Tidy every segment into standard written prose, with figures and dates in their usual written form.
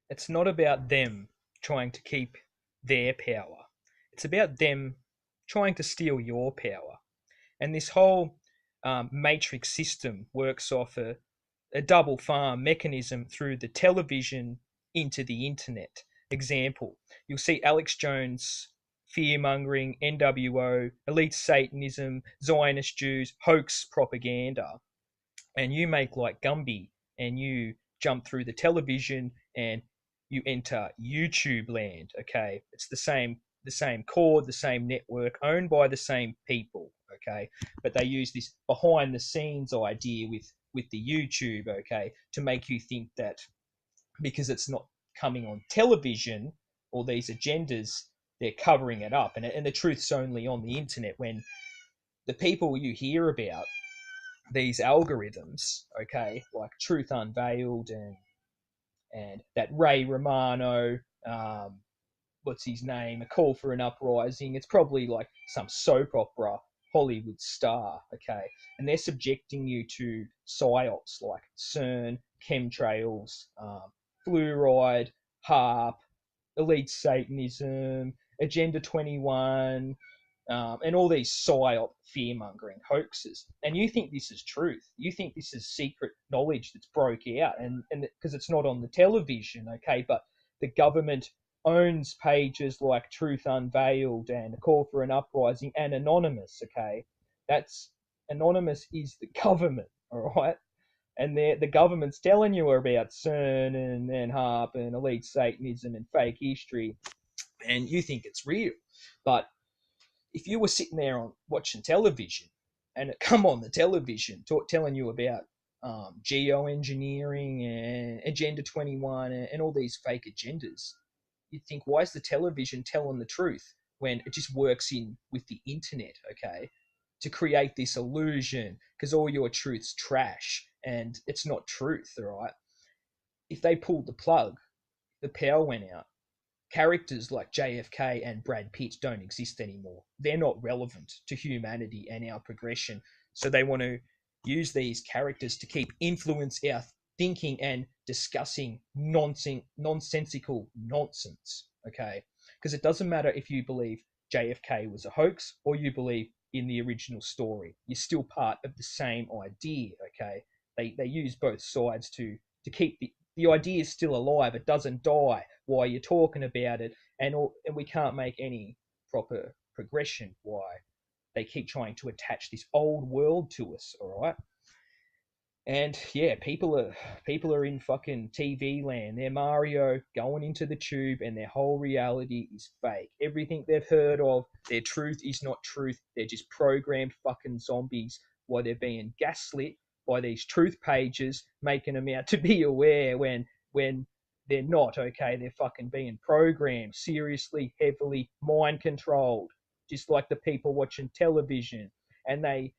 It's not about them trying to keep their power. It's about them trying to steal your power. And this whole matrix system works off a double farm mechanism through the television into the internet. Example, you'll see Alex Jones fear mongering, NWO, elite Satanism, Zionist Jews, hoax propaganda, and you make like Gumby and you jump through the television and you enter YouTube land. Okay, it's the same core, the same network, owned by the same people. Okay, but they use this behind the scenes idea with the YouTube. Okay, to make you think that because it's not coming on television or these agendas, they're covering it up, and the truth's only on the internet when the people you hear about these algorithms, okay, like Truth Unveiled and that Ray Romano, what's his name, A Call for an Uprising. It's probably like some soap opera Hollywood star, okay, and they're subjecting you to psyops like CERN, chemtrails, fluoride, HARP, elite Satanism, Agenda 21, and all these psyop fear mongering hoaxes. And you think this is truth. You think this is secret knowledge that's broke out, and because it's not on the television, okay, but the government owns pages like Truth Unveiled and A Call for an Uprising and Anonymous, okay? That's Anonymous is the government, all right? And the government's telling you about CERN and HARP and elite Satanism and fake history, and you think it's real. But if you were sitting there on watching television and it come on the television telling you about geoengineering and Agenda 21 and all these fake agendas, you'd think, why is the television telling the truth when it just works in with the internet, okay, to create this illusion because all your truth's trash and it's not truth, all right? If they pulled the plug, the power went out, characters like JFK and Brad Pitt don't exist anymore. They're not relevant to humanity and our progression. So they want to use these characters to keep influence our thinking and discussing nonsensical nonsense. Okay, because it doesn't matter if you believe JFK was a hoax or you believe in the original story. You're still part of the same idea. Okay, they use both sides to keep the idea is still alive. It doesn't die while you're talking about it, and we can't make any proper progression. Why they keep trying to attach this old world to us? All right, and yeah, people are in fucking TV land. They're Mario going into the tube, and their whole reality is fake. Everything they've heard of, their truth is not truth. They're just programmed fucking zombies while they're being gaslit by these truth pages, making them out to be aware when they're not. Okay, they're fucking being programmed seriously, heavily, mind controlled, just like the people watching television, and they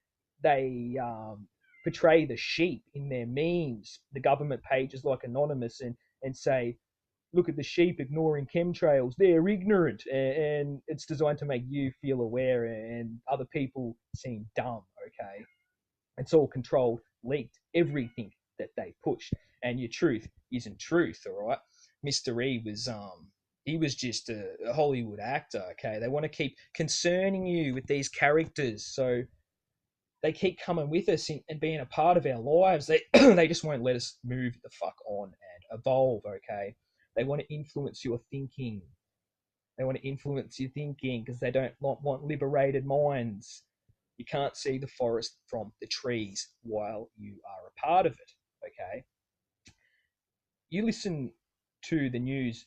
portray the sheep in their memes, the government pages like Anonymous, and say, look at the sheep ignoring chemtrails. They're ignorant, and it's designed to make you feel aware and other people seem dumb. Okay, it's all controlled, leaked, everything that they push, and your truth isn't truth. All right, Mr. E was he was just a Hollywood actor. Okay, they want to keep concerning you with these characters, so they keep coming with us and being a part of our lives. They they just won't let us move the fuck on and evolve. Okay, they want to influence your thinking. They want to influence your thinking because they don't want liberated minds. You can't see the forest from the trees while you are a part of it. Okay, you listen to the news,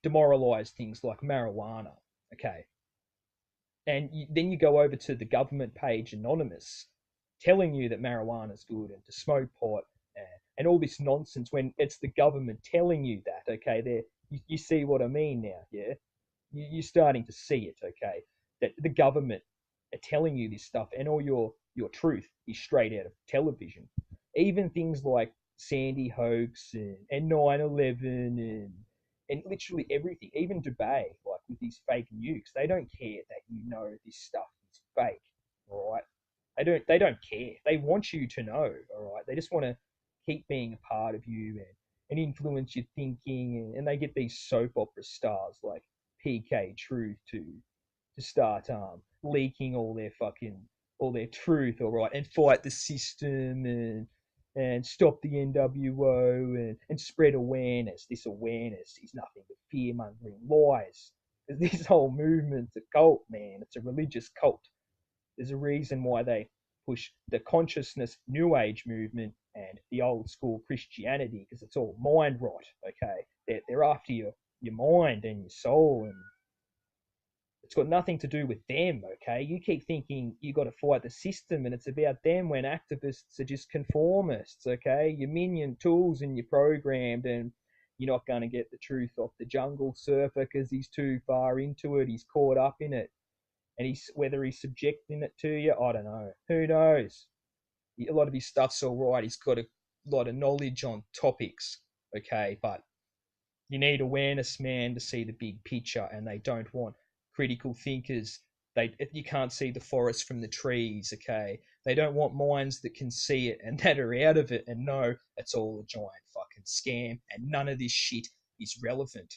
demoralize things like marijuana. Okay, and then you go over to the government page Anonymous telling you that marijuana is good and to smoke pot and all this nonsense when it's the government telling you that. Okay, there you see what I mean now. Yeah, you're starting to see it. Okay, that the government are telling you this stuff and all your truth is straight out of television. Even things like Sandy hoax and 9/11 and literally everything, even Dubai, like with these fake nukes, they don't care that you know this stuff is fake, all right? They don't care. They want you to know, all right? They just want to keep being a part of you and influence your thinking, and they get these soap opera stars like PK Truth to start leaking all their truth, all right, and fight the system and stop the NWO and spread awareness. This awareness is nothing but fear mongering lies. This whole movement's a cult, man. It's a religious cult. There's a reason why they push the consciousness New Age movement and the old school Christianity, because it's all mind rot. Okay, they're after your mind and your soul, and it's got nothing to do with them. Okay, you keep thinking you got to fight the system, and it's about them when activists are just conformists. Okay, you're minion tools and you're programmed, and you're not going to get the truth off the jungle surfer because he's too far into it. He's caught up in it, and he's whether he's subjecting it to you, I don't know. Who knows? A lot of his stuff's all right. He's got a lot of knowledge on topics. Okay, but you need awareness, man, to see the big picture, and they don't want critical thinkers. You can't see the forest from the trees. Okay, they don't want minds that can see it and that are out of it and know it's all a giant fucking scam, and none of this shit is relevant.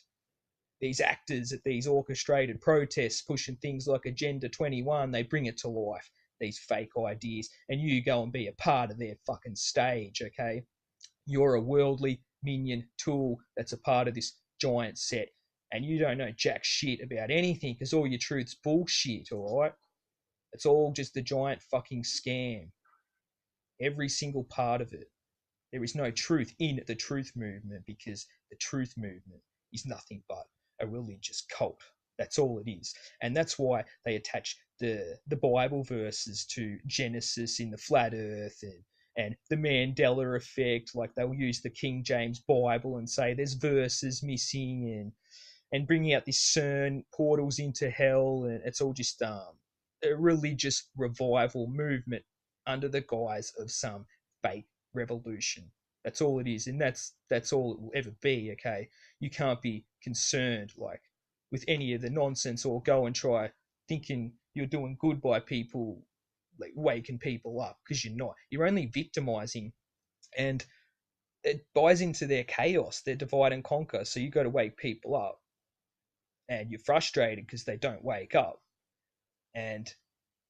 These actors at these orchestrated protests pushing things like Agenda 21, they bring it to life, these fake ideas, and you go and be a part of their fucking stage, okay? You're a worldly minion tool that's a part of this giant set, and you don't know jack shit about anything because all your truth's bullshit, all right? It's all just a giant fucking scam. Every single part of it. There is no truth in the truth movement because the truth movement is nothing but a religious cult. That's all it is. And that's why they attach the Bible verses to Genesis in the flat earth and the Mandela effect. Like they'll use the King James Bible and say there's verses missing and bringing out this CERN portals into hell. And it's all just a religious revival movement under the guise of some fake revolution. That's all it is, and that's all it will ever be. Okay, you can't be concerned like with any of the nonsense or go and try thinking you're doing good by people, like waking people up, because you're not. You're only victimizing, and it buys into their chaos, their divide and conquer. So you got to wake people up, and you're frustrated because they don't wake up, and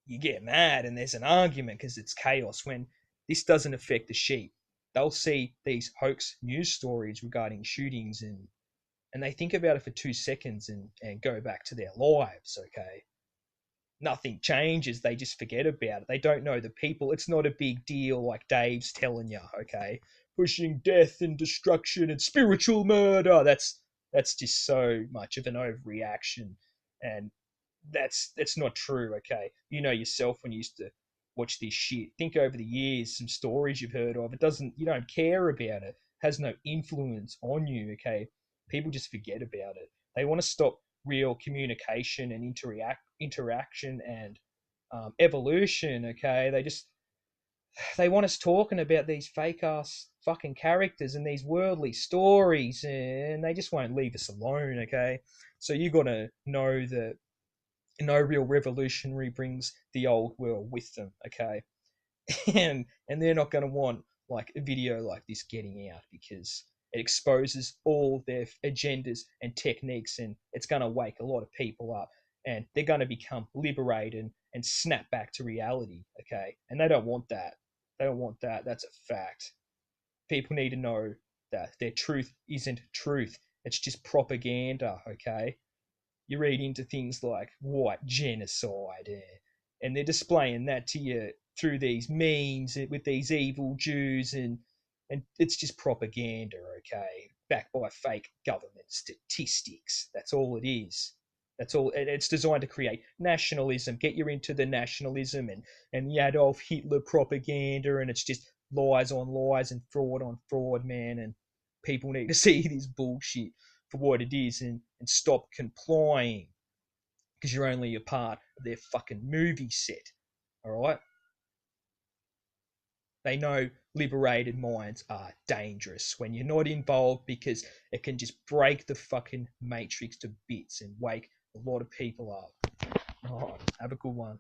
you get mad and there's an argument because it's chaos when this doesn't affect the sheep. They'll see these hoax news stories regarding shootings and they think about it for 2 seconds and go back to their lives, okay? Nothing changes. They just forget about it. They don't know the people. It's not a big deal like Dave's telling you, okay? Pushing death and destruction and spiritual murder. That's just so much of an overreaction. And that's not true, okay? You know yourself when you used to watch this shit. Think over the years, some stories you've heard of. You don't care about it. It has no influence on you, okay? People just forget about it. They want to stop real communication and interaction and evolution, okay? They want us talking about these fake ass fucking characters and these worldly stories, and they just won't leave us alone, okay? So you got to know that no real revolutionary brings the old world with them, okay? And they're not going to want like a video like this getting out because it exposes all their agendas and techniques, and it's going to wake a lot of people up, and they're going to become liberated and snap back to reality, okay? And they don't want that. They don't want that. That's a fact. People need to know that their truth isn't truth. It's just propaganda, okay? You read into things like white genocide, and they're displaying that to you through these memes with these evil Jews, and it's just propaganda, okay, backed by fake government statistics. That's all it is. That's all. It's designed to create nationalism, get you into the nationalism and the Adolf Hitler propaganda, and it's just lies on lies and fraud on fraud, man. And people need to see this bullshit for what it is and stop complying because you're only a part of their fucking movie set. All right? They know liberated minds are dangerous when you're not involved because it can just break the fucking matrix to bits and wake a lot of people up. Oh, have a good one.